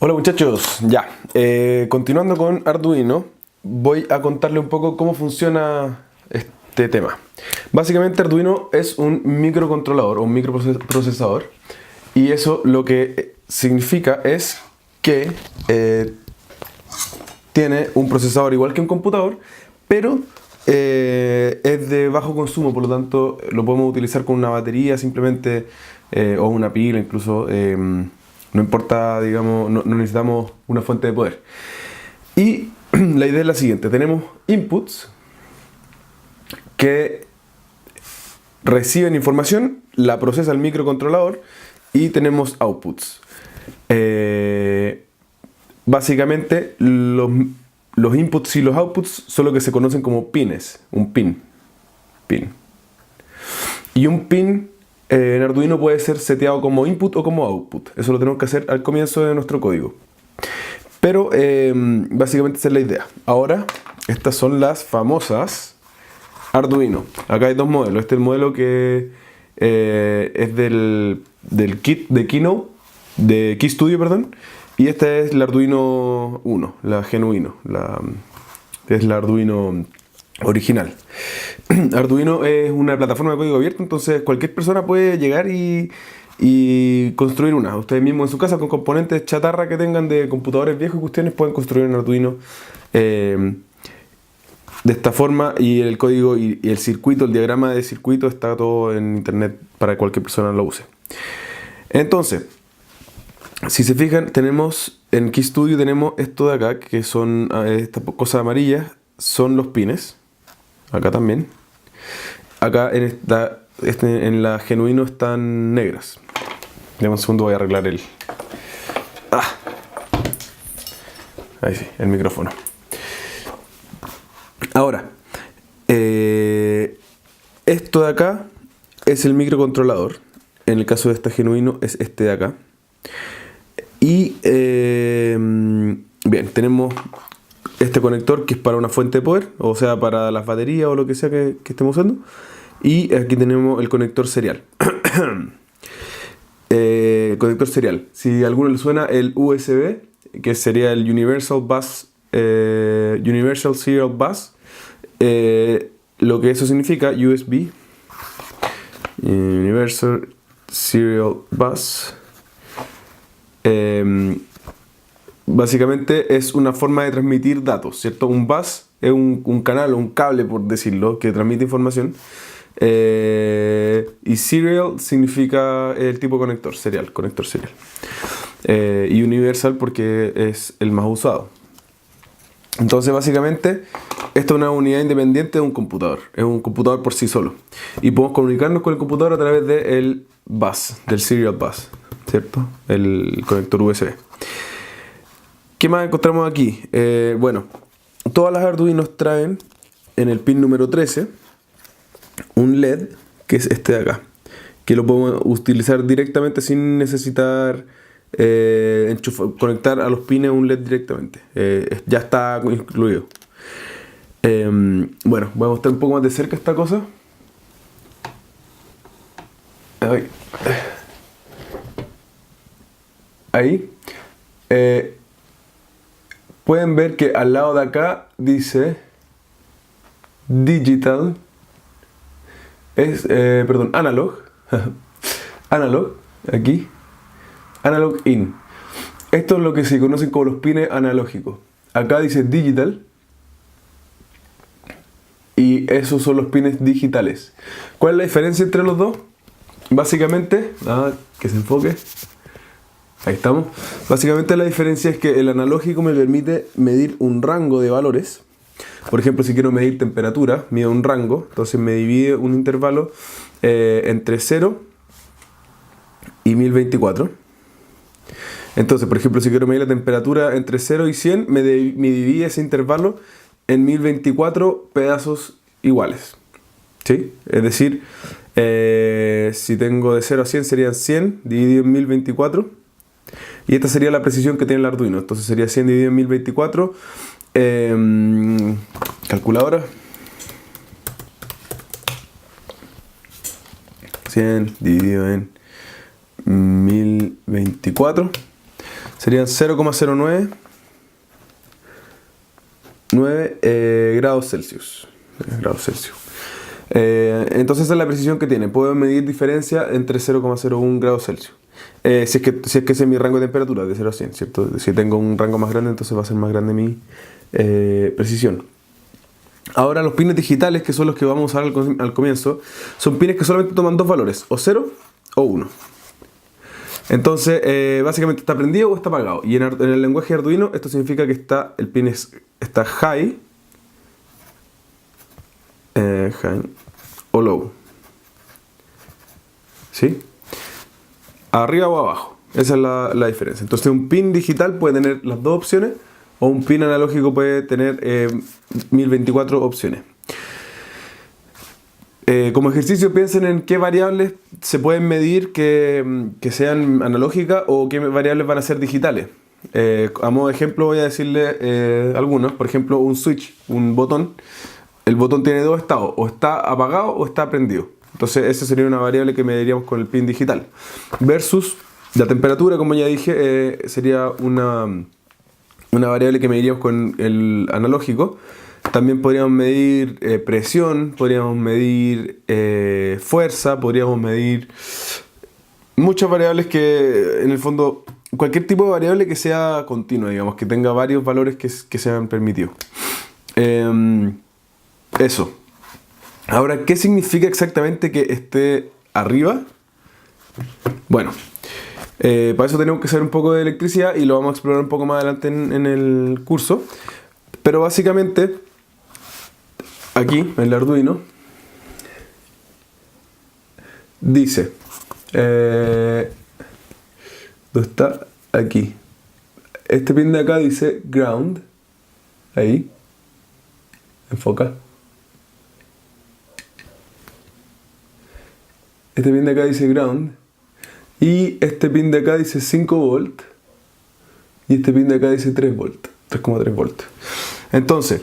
Hola muchachos, ya, continuando con Arduino, voy a contarle un poco cómo funciona este tema. Básicamente Arduino es un microcontrolador o un microprocesador y eso lo que significa es que tiene un procesador igual que un computador, pero es de bajo consumo, por lo tanto lo podemos utilizar con una batería simplemente o una pila incluso. No importa, digamos, no necesitamos una fuente de poder. Y la idea es la siguiente: tenemos inputs que reciben información, la procesa el microcontrolador, y tenemos outputs. Básicamente los inputs y los outputs son lo que se conocen como pines. Un pin. Y un pin en Arduino puede ser seteado como input o como output. Eso lo tenemos que hacer al comienzo de nuestro código. Pero básicamente esa es la idea. Ahora, estas son las famosas Arduino. Acá hay dos modelos. Este es el modelo que es del kit de Keynote, de KeyStudio, perdón. Y esta es la Arduino 1, la Genuino. Es la Arduino original. Arduino es una plataforma de código abierto, entonces cualquier persona puede llegar y construir una. Ustedes mismos en su casa, con componentes chatarra que tengan de computadores viejos y cuestiones, pueden construir un Arduino de esta forma, y el código y el circuito, el diagrama de circuito está todo en internet para que cualquier persona lo use. Entonces, si se fijan, tenemos en KeyStudio tenemos esto de acá, que son estas cosas amarillas, son los pines. Acá también. Acá en la Genuino están negras. Dame un segundo, voy a arreglar el... Ahí sí, el micrófono. Ahora, esto de acá es el microcontrolador. En el caso de esta Genuino es este de acá. Y bien, tenemos este conector que es para una fuente de poder, o sea, para las baterías o lo que sea que estemos usando. Y aquí tenemos el conector serial. Conector serial. Si a alguno le suena el USB, que sería el Universal Bus, Universal Serial Bus, lo que eso significa, USB, Universal Serial Bus, básicamente es una forma de transmitir datos, ¿cierto? Un bus es un canal o un cable, por decirlo, que transmite información. Y serial significa el tipo de conector, conector serial. Y universal porque es el más usado. Entonces, básicamente, esta es una unidad independiente de un computador. Es un computador por sí solo. Y podemos comunicarnos con el computador a través del bus, del serial bus, ¿cierto? El conector USB. ¿Qué más encontramos aquí? Bueno, todas las Arduinos traen en el pin número 13 un LED, que es este de acá, que lo podemos utilizar directamente sin necesitar conectar a los pines un LED directamente. Ya está incluido. Bueno, voy a mostrar un poco más de cerca esta cosa. Ahí. Pueden ver que al lado de acá dice digital, perdón, analog, analog, aquí, analog in. Esto es lo que se conocen como los pines analógicos. Acá dice digital y esos son los pines digitales. ¿Cuál es la diferencia entre los dos? Básicamente, que se enfoque. Ahí estamos. Básicamente la diferencia es que el analógico me permite medir un rango de valores. Por ejemplo, si quiero medir temperatura, mido un rango, entonces me divide un intervalo entre 0 y 1024. Entonces, por ejemplo, si quiero medir la temperatura entre 0 y 100, me divide ese intervalo en 1024 pedazos iguales. ¿Sí? Es decir, si tengo de 0 a 100 serían 100 dividido en 1024. Y esta sería la precisión que tiene el Arduino. Entonces sería 100 dividido en 1024. Calculadora. 100 dividido en 1024. Serían 0,09 grados Celsius. Entonces esa es la precisión que tiene. Puedo medir diferencia entre 0,01 grados Celsius. Si es que ese es mi rango de temperatura, de 0 a 100, ¿cierto? Si tengo un rango más grande, entonces va a ser más grande mi precisión. Ahora los pines digitales, que son los que vamos a usar al comienzo, son pines que solamente toman dos valores, o 0 o 1. Entonces, básicamente está prendido o está apagado. Y en el lenguaje de Arduino, esto significa que el pin está high, high o low. ¿Sí? Arriba o abajo. Esa es la diferencia. Entonces, un pin digital puede tener las dos opciones, o un pin analógico puede tener 1024 opciones. Como ejercicio, piensen en qué variables se pueden medir que sean analógicas o qué variables van a ser digitales. A modo de ejemplo voy a decirle algunos. Por ejemplo, un switch, un botón. El botón tiene dos estados, o está apagado o está prendido. Entonces esa sería una variable que mediríamos con el pin digital. Versus la temperatura, como ya dije, sería una variable que mediríamos con el analógico. También podríamos medir presión, podríamos medir fuerza, podríamos medir muchas variables que, en el fondo, cualquier tipo de variable que sea continua, digamos, que tenga varios valores que sean permitidos. Eso. Ahora, ¿qué significa exactamente que esté arriba? Bueno, para eso tenemos que saber un poco de electricidad y lo vamos a explorar un poco más adelante en el curso. Pero básicamente, aquí, en el Arduino, dice, ¿dónde está? Aquí. Este pin de acá dice ground. Ahí. Enfoca. Este pin de acá dice ground. Y este pin de acá dice 5 volt. Y este pin de acá dice 3 volt. 3,3 volts. Entonces,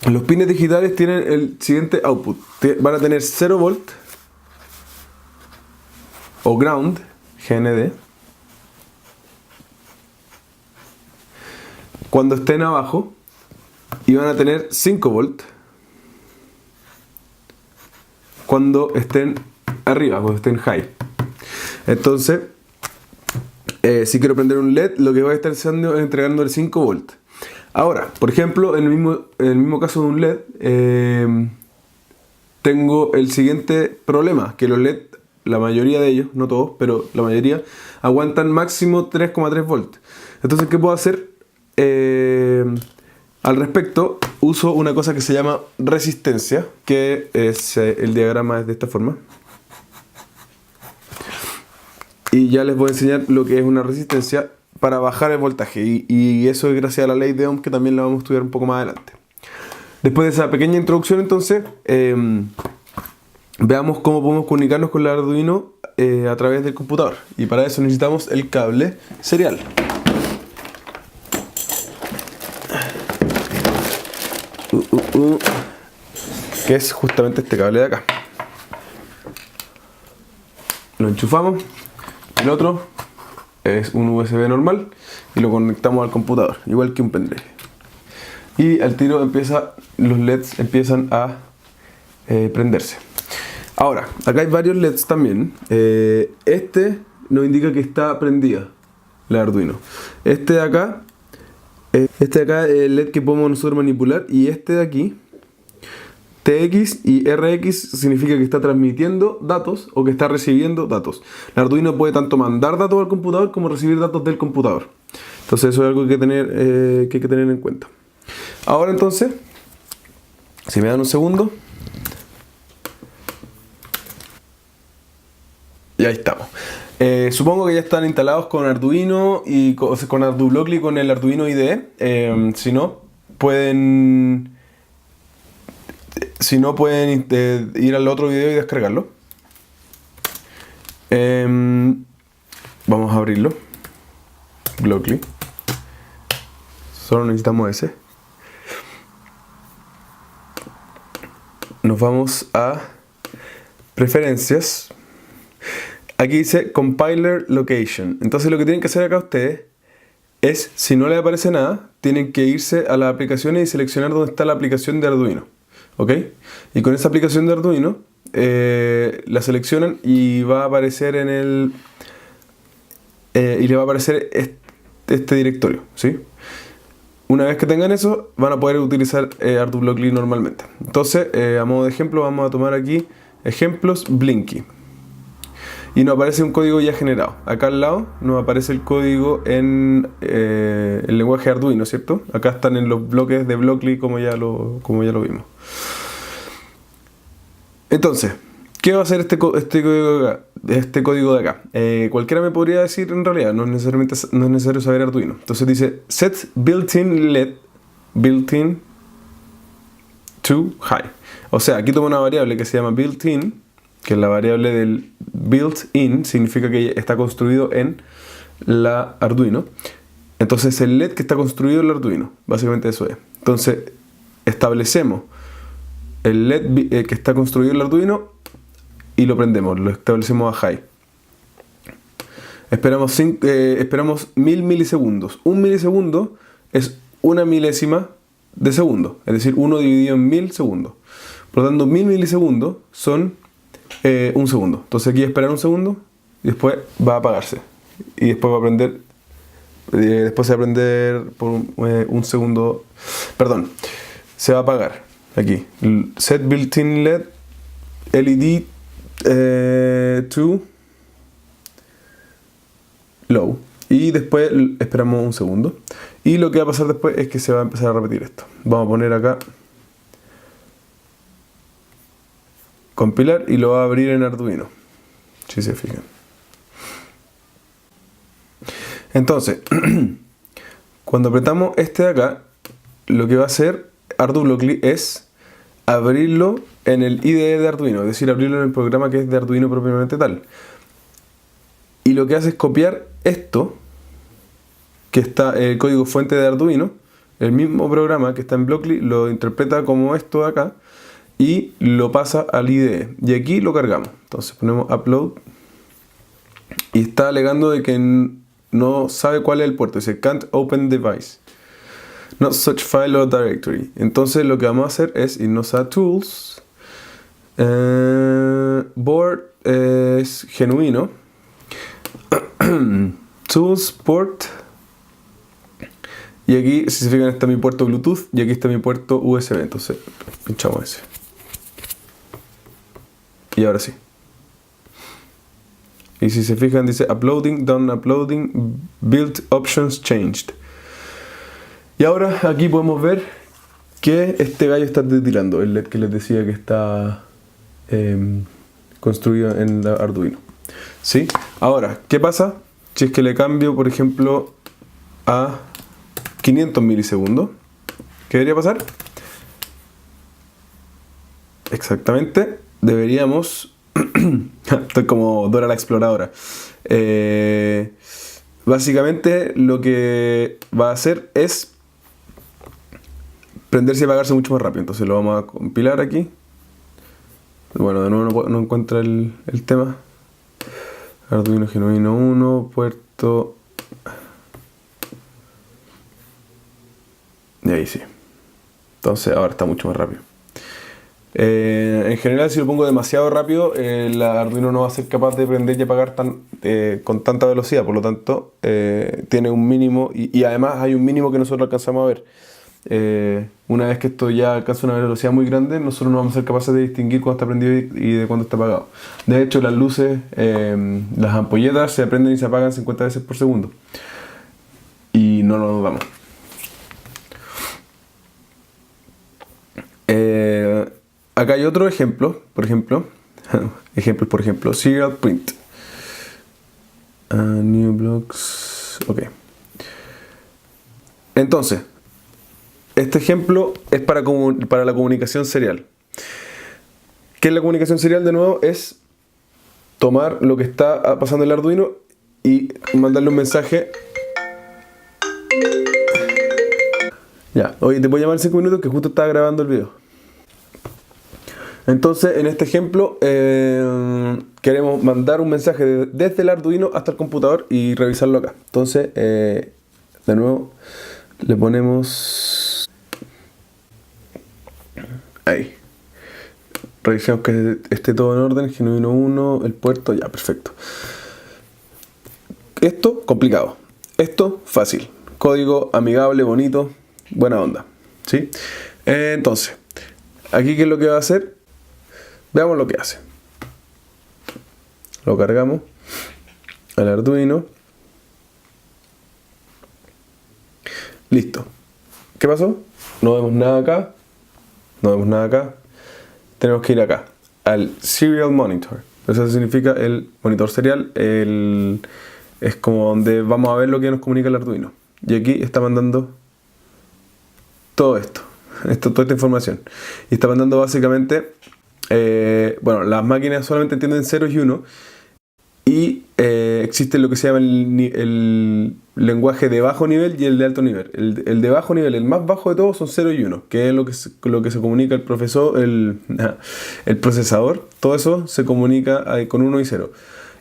los pines digitales tienen el siguiente output. Van a tener 0 volt o ground, GND, cuando estén abajo, y van a tener 5 volt cuando estén arriba, cuando estén high. Entonces, si quiero prender un LED, lo que voy a estar haciendo es entregando el 5 volt. Ahora, por ejemplo, en el mismo caso de un LED, tengo el siguiente problema, que los LED, la mayoría de ellos, no todos, pero la mayoría, aguantan máximo 3,3 volts. Entonces, ¿qué puedo hacer? Al respecto, uso una cosa que se llama resistencia, que es, el diagrama es de esta forma. Y ya les voy a enseñar lo que es una resistencia para bajar el voltaje. Y eso es gracias a la ley de Ohm, que también la vamos a estudiar un poco más adelante. Después de esa pequeña introducción, entonces, veamos cómo podemos comunicarnos con el Arduino a través del computador. Y para eso necesitamos el cable serial. Que es justamente este cable de acá. Lo enchufamos. El otro es un USB normal y lo conectamos al computador, igual que un pendrive. Y al tiro los LEDs empiezan a prenderse. Ahora, acá hay varios LEDs también. Este nos indica que está prendida la Arduino. Este de acá es el LED que podemos nosotros manipular, y este de aquí, TX y RX, significa que está transmitiendo datos o que está recibiendo datos. El Arduino puede tanto mandar datos al computador como recibir datos del computador. Entonces eso es algo que hay que tener en cuenta. Ahora entonces, si me dan un segundo. Y ahí estamos. Supongo que ya están instalados con Arduino y con ArduBlockly, con el Arduino IDE. Si no, pueden ir al otro video y descargarlo. Vamos a abrirlo. Blockly. Solo necesitamos ese. Nos vamos a preferencias. aquí dice compiler location. Entonces lo que tienen que hacer acá ustedes es, si no les aparece nada, tienen que irse a las aplicaciones y seleccionar dónde está la aplicación de Arduino. ¿Ok? Y con esa aplicación de Arduino la seleccionan y va a aparecer en el... y le va a aparecer este directorio, ¿sí? Una vez que tengan eso, van a poder utilizar ArduBlockly normalmente. Entonces, a modo de ejemplo, vamos a tomar aquí ejemplos Blinky. Y nos aparece un código ya generado. Acá al lado nos aparece el código en el lenguaje Arduino, ¿cierto? Acá están en los bloques de Blockly como ya lo vimos. Entonces, ¿qué va a hacer este código de acá? Cualquiera me podría decir en realidad, no es necesario saber Arduino. Entonces dice set built-in LED built-in to high. O sea, aquí toma una variable que se llama built-in, que es la variable del built-in, significa que está construido en la Arduino. Entonces el LED que está construido en el Arduino, básicamente eso es. Entonces establecemos el LED que está construido en el Arduino y lo prendemos, lo establecemos a high. Esperamos 1000 milisegundos. Un milisegundo es una milésima de segundo, es decir, 1 dividido en 1000 segundos. Por lo tanto, 1000 milisegundos son un segundo. Entonces aquí esperar un segundo y después va a apagarse. Y después va a prender. Después se va a prender por un segundo. Perdón, se va a apagar. Aquí, set built-in LED to low. Y después esperamos un segundo. Y lo que va a pasar después es que se va a empezar a repetir esto. Vamos a poner acá compilar y lo va a abrir en Arduino, si se fijan. Entonces, cuando apretamos este de acá, lo que va a hacer ArduBlockly es abrirlo en el IDE de Arduino, es decir, abrirlo en el programa que es de Arduino propiamente tal. Y lo que hace es copiar esto, que está el código fuente de Arduino, el mismo programa que está en Blockly, lo interpreta como esto de acá y lo pasa al IDE. Y aquí lo cargamos. Entonces ponemos upload y está alegando de que no sabe cuál es el puerto. Dice can't open device. Not such file or directory. Entonces lo que vamos a hacer es irnos a Tools. Board es genuino. Tools Port. Y aquí, si se fijan, está mi puerto Bluetooth y aquí está mi puerto USB. Entonces pinchamos ese. Y ahora sí. Y si se fijan, dice uploading, done uploading, build options changed. Y ahora aquí podemos ver que este gallo está titilando, el LED que les decía que está construido en la Arduino. ¿Sí? Ahora, ¿qué pasa si es que le cambio, por ejemplo, a 500 milisegundos? ¿Qué debería pasar? Exactamente, deberíamos... Estoy como Dora la Exploradora. Básicamente lo que va a hacer es prenderse y apagarse mucho más rápido. Entonces lo vamos a compilar aquí. Bueno, de nuevo no encuentra el tema. Arduino Genuino 1, puerto... Y ahí sí. Entonces ahora está mucho más rápido. En general, si lo pongo demasiado rápido, la Arduino no va a ser capaz de prender y apagar con tanta velocidad. Por lo tanto, tiene un mínimo y además hay un mínimo que nosotros alcanzamos a ver. Una vez que esto ya alcanza una velocidad muy grande, nosotros no vamos a ser capaces de distinguir cuando está prendido y de cuando está apagado. De hecho, las luces, las ampolletas se prenden y se apagan 50 veces por segundo. Y no nos damos. Acá hay otro ejemplo, por ejemplo, serial print. New blocks, ok. Entonces, este ejemplo es para la comunicación serial. ¿Qué es la comunicación serial? De nuevo, es tomar lo que está pasando en el Arduino y mandarle un mensaje. Ya, oye, te voy a llamar 5 minutos que justo estaba grabando el video. Entonces, en este ejemplo, queremos mandar un mensaje desde el Arduino hasta el computador y revisarlo acá. Entonces, de nuevo, le ponemos ahí. Revisemos que esté todo en orden, Genuino 1, el puerto, ya, perfecto. Esto, complicado. Esto, fácil. Código amigable, bonito, buena onda. ¿Sí? Entonces, aquí ¿qué es lo que va a hacer? Veamos lo que hace. Lo cargamos al Arduino. Listo. ¿Qué pasó? No vemos nada acá. No vemos nada acá. Tenemos que ir acá, al Serial Monitor. Eso significa el monitor serial. Es como donde vamos a ver lo que nos comunica el Arduino. Y aquí está mandando todo esto. Toda esta información. Y está mandando básicamente... bueno, las máquinas solamente entienden ceros y unos. Y existe lo que se llama el lenguaje de bajo nivel y el de alto nivel. El de bajo nivel, el más bajo de todos, son 0 y 1, que es lo que se comunica el procesador. Todo eso se comunica con 1 y 0.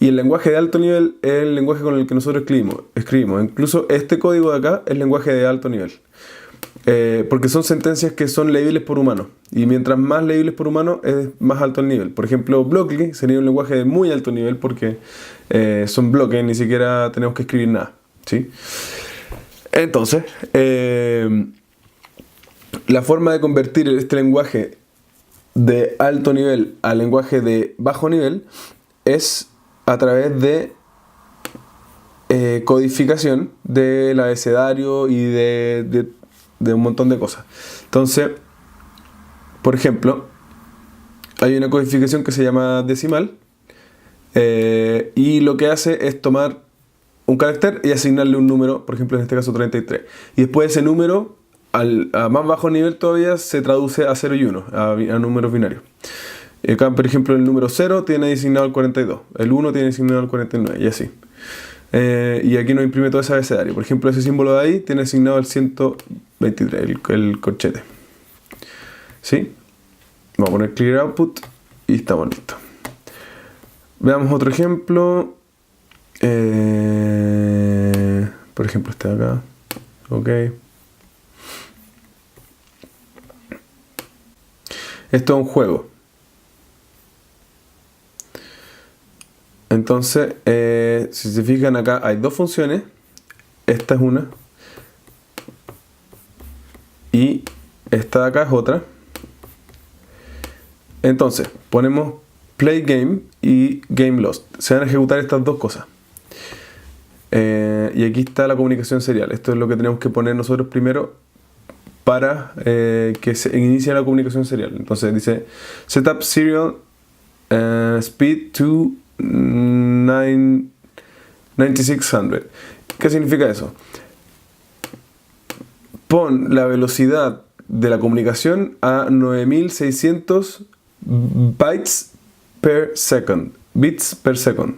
Y el lenguaje de alto nivel es el lenguaje con el que nosotros escribimos. Incluso este código de acá es lenguaje de alto nivel. Porque son sentencias que son leíbles por humano. Y mientras más leíbles por humano, es más alto el nivel. Por ejemplo, Blockly sería un lenguaje de muy alto nivel porque son bloques, ni siquiera tenemos que escribir nada. ¿Sí? Entonces, la forma de convertir este lenguaje de alto nivel al lenguaje de bajo nivel es a través de codificación del abecedario y de un montón de cosas. Entonces, por ejemplo, hay una codificación que se llama decimal y lo que hace es tomar un carácter y asignarle un número, por ejemplo en este caso 33, y después ese número a más bajo nivel todavía se traduce a 0 y 1, a números binarios. Acá, por ejemplo, el número 0 tiene asignado el 42, el 1 tiene asignado el 49 y así. Y aquí nos imprime todo ese abecedario. Por ejemplo, ese símbolo de ahí tiene asignado el 123, el corchete. ¿Sí? Vamos a poner clear output y estamos listos. Veamos otro ejemplo. Por ejemplo, este de acá. Ok. Esto es un juego. Entonces, si se fijan acá hay dos funciones. Esta es una. Y esta de acá es otra. Entonces, ponemos play game y game lost. Se van a ejecutar estas dos cosas. Y aquí está la comunicación serial. Esto es lo que tenemos que poner nosotros primero para que se inicie la comunicación serial. Entonces dice setup serial speed to 9600. ¿Qué significa eso? Pon la velocidad de la comunicación a 9600 bytes per second. Bits per second.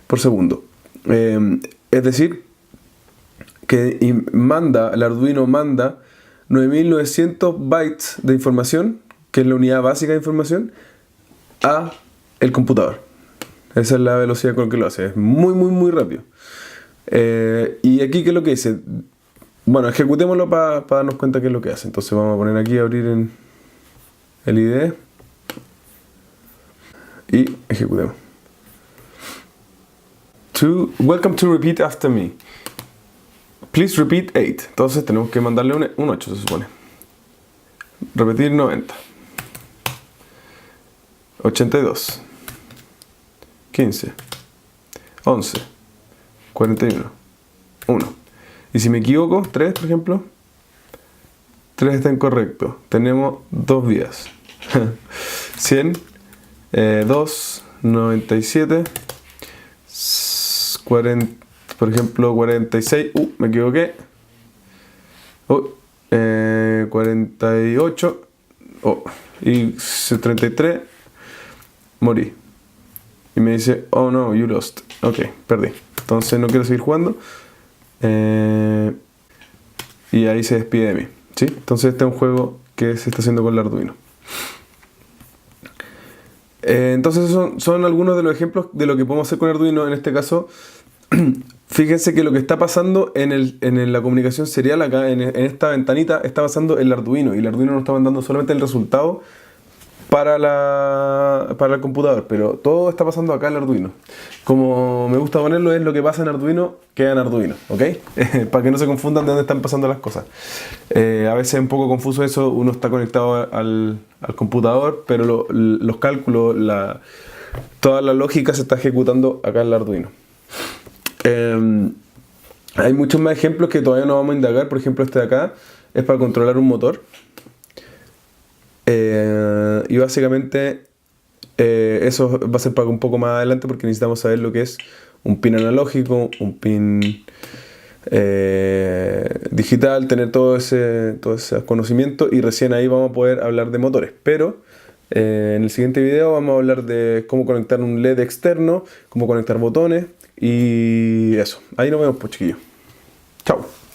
Por segundo. Es decir, que el Arduino manda 9900 bytes de información, que es la unidad básica de información, a el computador. Esa es la velocidad con la que lo hace. Es muy, muy, muy rápido. Y aquí, ¿qué es lo que dice? Bueno, ejecutémoslo para darnos cuenta qué es lo que hace. Entonces vamos a poner aquí, abrir en el IDE y ejecutemos. Welcome to repeat after me. Please repeat 8. Entonces tenemos que mandarle un 8, se supone. Repetir 90. 82. 15. 11. 41. 1. Y si me equivoco, 3 por ejemplo. 3 está incorrecto. Tenemos 2 vías. 100. 2. 97. 40, por ejemplo, 46. Me equivoqué. 48. Y 33. Morí. Y me dice, oh no, you lost. Ok, perdí. Entonces no quiero seguir jugando. Y ahí se despide de mí. ¿Sí? Entonces este es un juego que se está haciendo con el Arduino. Entonces esos son algunos de los ejemplos de lo que podemos hacer con Arduino. En este caso, fíjense que lo que está pasando en la comunicación serial acá, en esta ventanita, está pasando el Arduino. Y el Arduino nos está mandando solamente el resultado para el computador, pero todo está pasando acá en el Arduino. Como me gusta ponerlo, es lo que pasa en Arduino, queda en Arduino, ¿ok? Para que no se confundan de dónde están pasando las cosas. A veces es un poco confuso eso, uno está conectado al computador, pero los cálculos, toda la lógica se está ejecutando acá en el Arduino. Hay muchos más ejemplos que todavía no vamos a indagar. Por ejemplo, este de acá es para controlar un motor. Y básicamente eso va a ser para un poco más adelante, porque necesitamos saber lo que es un pin analógico, un pin digital, tener todo ese conocimiento, y recién ahí vamos a poder hablar de motores. Pero en el siguiente video vamos a hablar de cómo conectar un LED externo, cómo conectar botones y eso. Ahí nos vemos, pues, chiquillos. Chao.